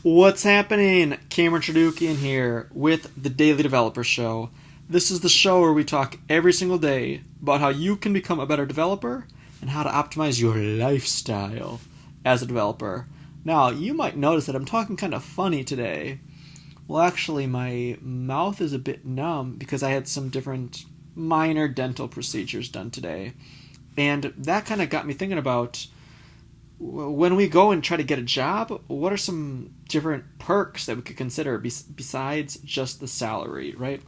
What's happening? Cameron Chardukian here with the Daily Developer Show. This is the show where we talk every single day about how you can become a better developer and how to optimize your lifestyle as a developer. Now, you might notice that I'm talking kind of funny today. Well, actually, my mouth is a bit numb because I had some different minor dental procedures done today. And that kind of got me thinking about when we go and try to get a job, what are some different perks that we could consider besides just the salary, right?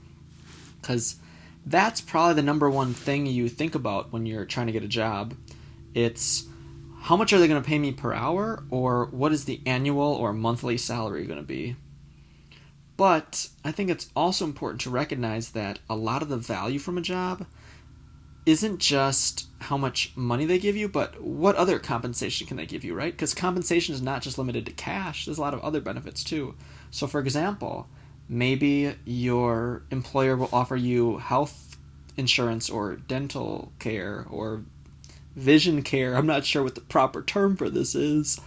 Because that's probably the number one thing you think about when you're trying to get a job. It's how much are they going to pay me per hour, or what is the annual or monthly salary going to be? But I think it's also important to recognize that a lot of the value from a job isn't just how much money they give you, but what other compensation can they give you, right? Because compensation is not just limited to cash. There's a lot of other benefits too. So for example, maybe your employer will offer you health insurance or dental care or vision care. I'm not sure what the proper term for this is,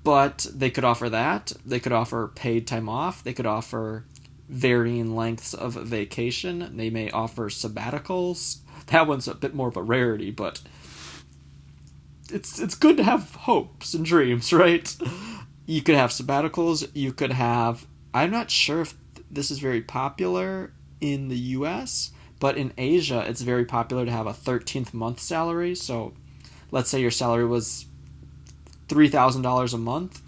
but they could offer that. They could offer paid time off. They could offer varying lengths of vacation. They may offer sabbaticals. That one's a bit more of a rarity, but it's good to have hopes and dreams, right? You could have sabbaticals. You could have... I'm not sure if this is very popular in the U.S., but in Asia, it's very popular to have a 13th month salary. So let's say your salary was $3,000 a month.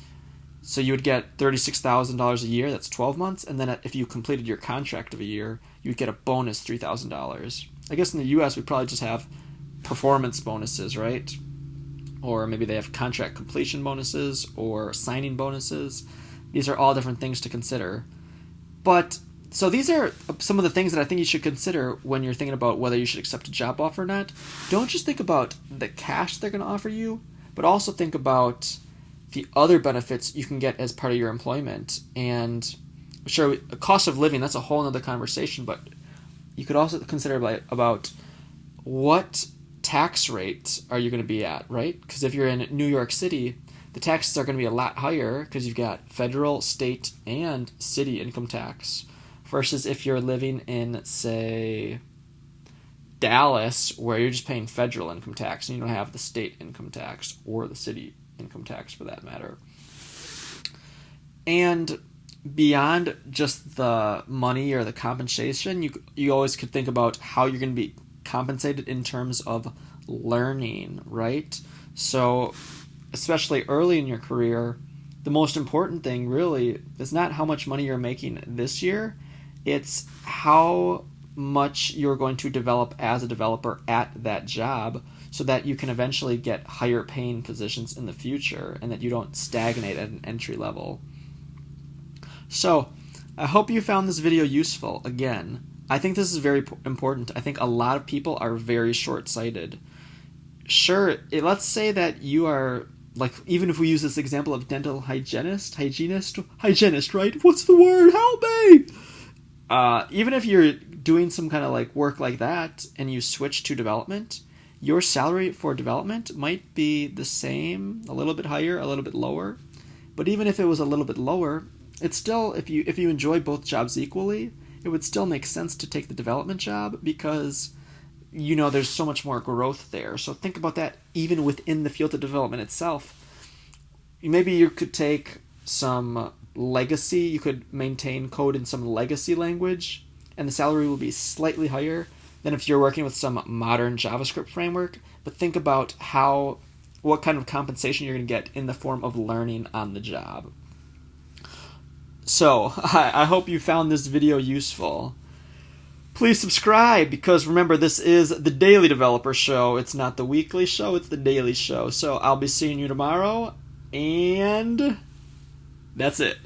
So you would get $36,000 a year. That's 12 months. And then if you completed your contract of a year, you would get a bonus $3,000. I guess in the U.S. we probably just have performance bonuses, right? Or maybe they have contract completion bonuses or signing bonuses. These are all different things to consider. But, so these are some of the things that I think you should consider when you're thinking about whether you should accept a job offer or not. Don't just think about the cash they're going to offer you, but also think about the other benefits you can get as part of your employment. And sure, the cost of living, that's a whole other conversation, but you could also consider about what tax rate are you going to be at, right? Because if you're in New York City, the taxes are going to be a lot higher because you've got federal, state, and city income tax. Versus if you're living in, say, Dallas, where you're just paying federal income tax and you don't have the state income tax or the city income tax for that matter. And beyond just the money or the compensation, you always could think about how you're going to be compensated in terms of learning, right? So especially early in your career, the most important thing really is not how much money you're making this year, it's how much you're going to develop as a developer at that job so that you can eventually get higher paying positions in the future and that you don't stagnate at an entry level. So, I hope you found this video useful. Again, I think this is very important. I think a lot of people are very short-sighted. Sure, let's say that you are, like, even if we use this example of dental hygienist, right? What's the word? Help me! Even if you're doing some kind of like work like that and you switch to development, your salary for development might be the same, a little bit higher, a little bit lower. But even if it was a little bit lower, it's still, if you enjoy both jobs equally, it would still make sense to take the development job because you know there's so much more growth there. So think about that even within the field of development itself. Maybe you could take some legacy, you could maintain code in some legacy language, and the salary will be slightly higher than if you're working with some modern JavaScript framework. But think about what kind of compensation you're going to get in the form of learning on the job. So, I hope you found this video useful. Please subscribe, because remember, this is the Daily Developer Show. It's not the weekly show, it's the daily show. So I'll be seeing you tomorrow, and that's it.